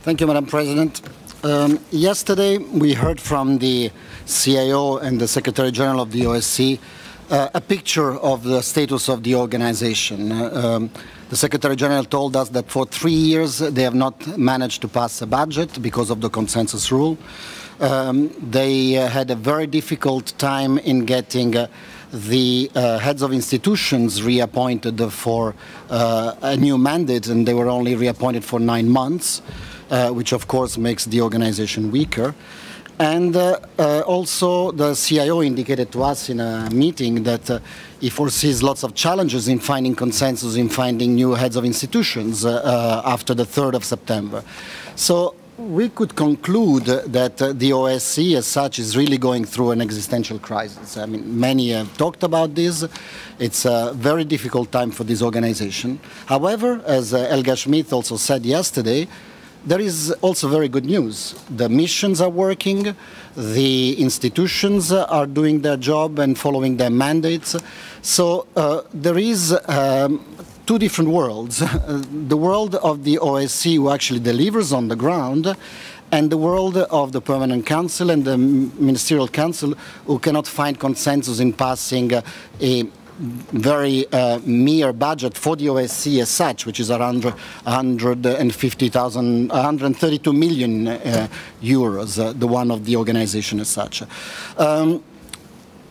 Thank you, Madam President. Yesterday, we heard from the CIO and the Secretary General of the OSCE a picture of the status of the organization. The Secretary General told us that for 3 years they have not managed to pass a budget because of the consensus rule. They had a very difficult time in getting the heads of institutions reappointed for a new mandate, and they were only reappointed for 9 months, which of course makes the organization weaker. And also the CIO indicated to us in a meeting that he foresees lots of challenges in finding consensus, in finding new heads of institutions after the 3rd of September. So we could conclude that the OSCE as such is really going through an existential crisis. I mean, many have talked about this. It's a very difficult time for this organization. However, as Helga Schmidt also said yesterday, there is also very good news. The missions are working, the institutions are doing their job and following their mandates. So there is two different worlds. The world of the OSCE who actually delivers on the ground, and the world of the Permanent Council and the Ministerial Council who cannot find consensus in passing a very mere budget for the OSCE as such, which is around 132 million euros, the one of the organization as such.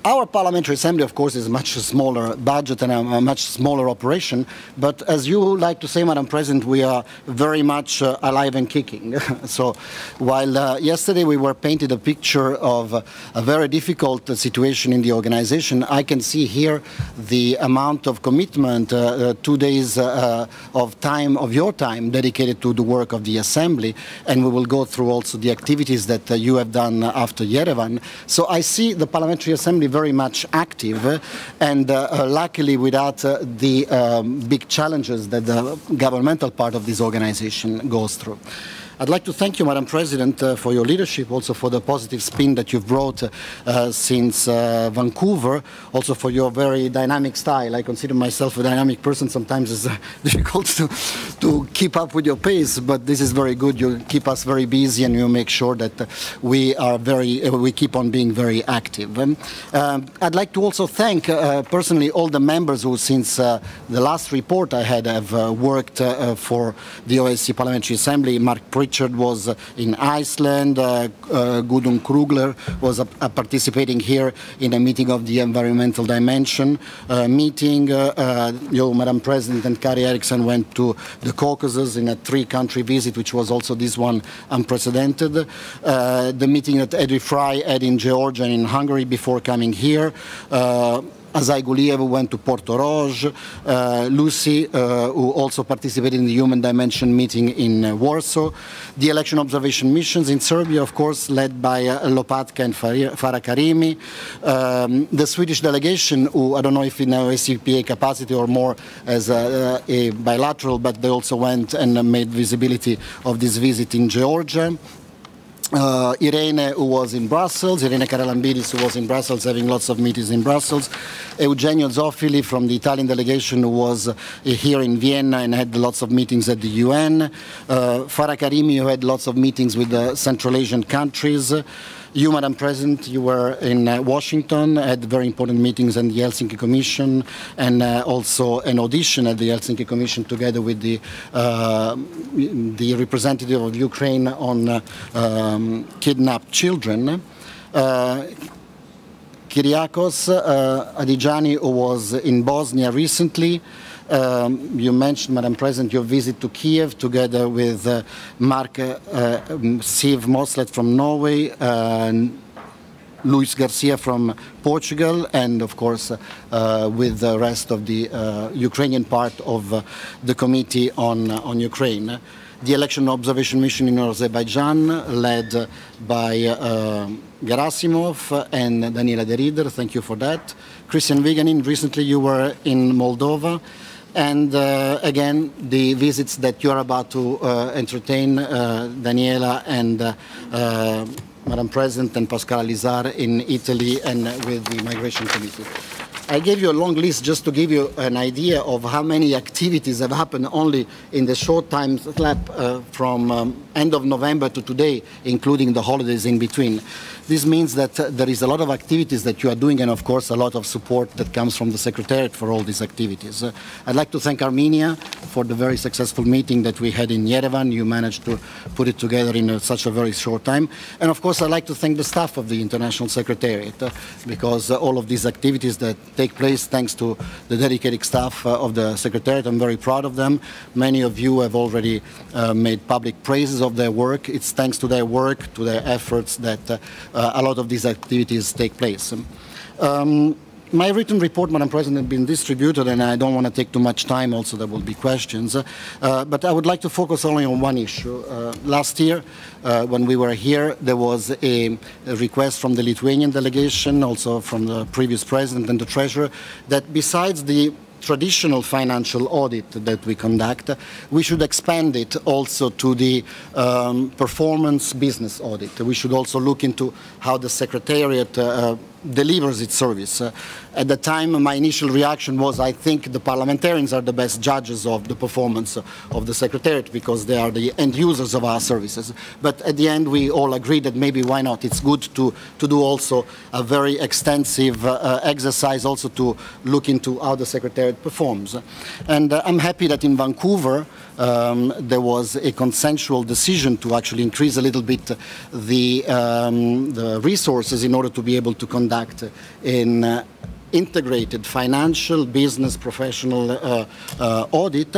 Our Parliamentary Assembly, of course, is a much smaller budget and a much smaller operation, but as you like to say, Madam President, we are very much alive and kicking. So while yesterday we were painted a picture of a very difficult situation in the organization, I can see here the amount of commitment, 2 days of time, of your time, dedicated to the work of the Assembly, and we will go through also the activities that you have done after Yerevan. So I see the Parliamentary Assembly very much active and luckily without the big challenges that the governmental part of this organization goes through. I'd like to thank you, Madam President, for your leadership, also for the positive spin that you've brought since Vancouver, also for your very dynamic style. I consider myself a dynamic person. Sometimes it's difficult to keep up with your pace, but this is very good. You keep us very busy and you make sure that we keep on being very active. I'd like to also thank personally all the members who, since the last report I had, have worked for the OSCE Parliamentary Assembly. Mark Richard was in Iceland, Gudrun Krugler was participating here in a meeting of the Environmental Dimension meeting. You, Madam President, and Kari Eriksson went to the Caucasus in a 3-country visit, which was also this one unprecedented. The meeting that Edi Fry had in Georgia and in Hungary before coming here. Azai Guliev went to Portorož, Lucy, who also participated in the Human Dimension meeting in Warsaw, the election observation missions in Serbia, of course, led by Lopatka and Farah Karimi, the Swedish delegation, who I don't know if in OSCPA capacity or more as a bilateral, but they also went and made visibility of this visit in Georgia. Irene, who was in Brussels, Irene Caralambidis, who was in Brussels, having lots of meetings in Brussels, Eugenio Zoffili from the Italian delegation, who was here in Vienna and had lots of meetings at the UN, Farah Karimi, who had lots of meetings with the Central Asian countries. You, Madam President, you were in Washington, had very important meetings in the Helsinki Commission, and also an audition at the Helsinki Commission together with the representative of Ukraine on kidnapped children. Kyriakos Adijani, who was in Bosnia recently. You mentioned, Madam President, your visit to Kiev together with Mark Siv Moslet from Norway, Luis Garcia from Portugal, and of course with the rest of the Ukrainian part of the Committee on Ukraine. The election observation mission in Azerbaijan, led by Gerasimov and Daniela De Ridder, thank you for that. Christian Viganin, recently you were in Moldova. And again, the visits that you're about to entertain, Daniela and Madam President and Pascal Alizar in Italy and with the Migration Committee. I gave you a long list just to give you an idea of how many activities have happened only in the short time slap from end of November to today, including the holidays in between. This means that there is a lot of activities that you are doing, and of course a lot of support that comes from the Secretariat for all these activities. I'd like to thank Armenia for the very successful meeting that we had in Yerevan. You managed to put it together in such a very short time. And of course I'd like to thank the staff of the International Secretariat because all of these activities that take place thanks to the dedicated staff of the Secretariat. I'm very proud of them. Many of you have already made public praises of their work. It's thanks to their work, to their efforts that a lot of these activities take place. My written report, Madam President, has been distributed, and I don't want to take too much time. Also, there will be questions. But I would like to focus only on one issue. Last year, when we were here, there was a request from the Lithuanian delegation, also from the previous President and the Treasurer, that besides the traditional financial audit that we conduct, we should expand it also to the performance business audit. We should also look into how the Secretariat delivers its service. At the time, my initial reaction was, I think the parliamentarians are the best judges of the performance of the Secretariat because they are the end users of our services. But at the end, we all agreed that maybe why not? It's good to do also a very extensive exercise also to look into how the Secretariat performs. And I'm happy that in Vancouver, there was a consensual decision to actually increase a little bit the resources in order to be able to conduct an integrated financial, business, professional audit,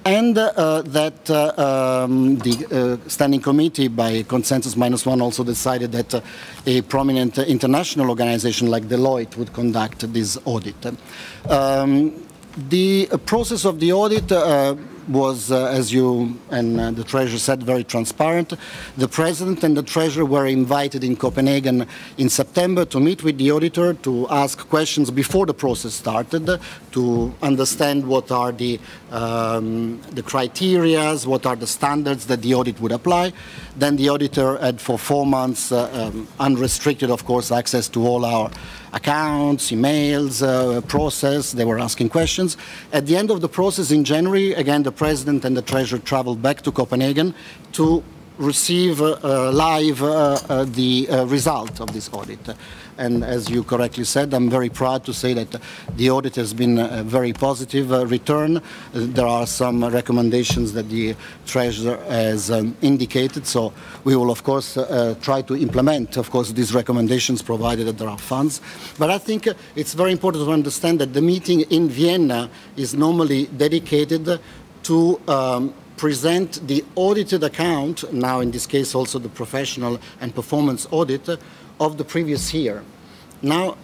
and that the Standing Committee, by consensus -1, also decided that a prominent international organization like Deloitte would conduct this audit. The process of the audit was, as you and the Treasurer said, very transparent. The President and the Treasurer were invited in Copenhagen in September to meet with the auditor, to ask questions before the process started, to understand what are the criteria, what are the standards that the audit would apply. Then the auditor had for 4 months unrestricted, of course, access to all our accounts, emails, process. They were asking questions. At the end of the process in January, again, the President and the Treasurer traveled back to Copenhagen to receive live the result of this audit. And as you correctly said, I'm very proud to say that the audit has been a very positive return. There are some recommendations that the Treasurer has indicated, so we will of course try to implement, of course, these recommendations provided that there are funds. But I think it's very important to understand that the meeting in Vienna is normally dedicated to present the audited account, now in this case also the professional and performance audit, of the previous year. Now,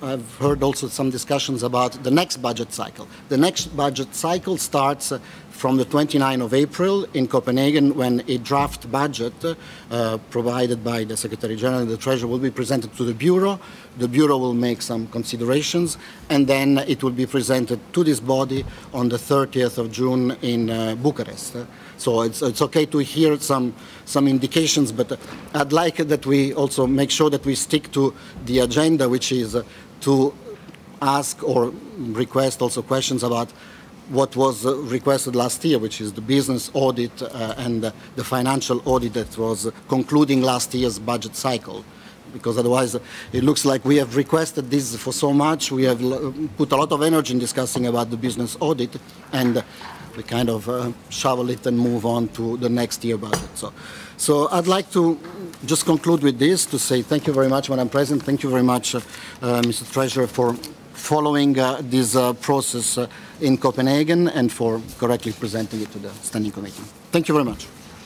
I've heard also some discussions about the next budget cycle. The next budget cycle starts from the 29th of April in Copenhagen, when a draft budget provided by the Secretary General and the Treasurer will be presented to the Bureau. The Bureau will make some considerations, and then it will be presented to this body on the 30th of June in Bucharest. So it's okay to hear some indications, but I'd like that we also make sure that we stick to the agenda, which is to ask or request also questions about what was requested last year, which is the business audit and the financial audit that was concluding last year's budget cycle. Because otherwise it looks like we have requested this for so much, we have put a lot of energy in discussing about the business audit, and we kind of shovel it and move on to the next year budget. So I'd like to just conclude with this, to say thank you very much, Madam President, thank you very much, Mr. Treasurer, for following this process in Copenhagen and for correctly presenting it to the Standing Committee. Thank you very much.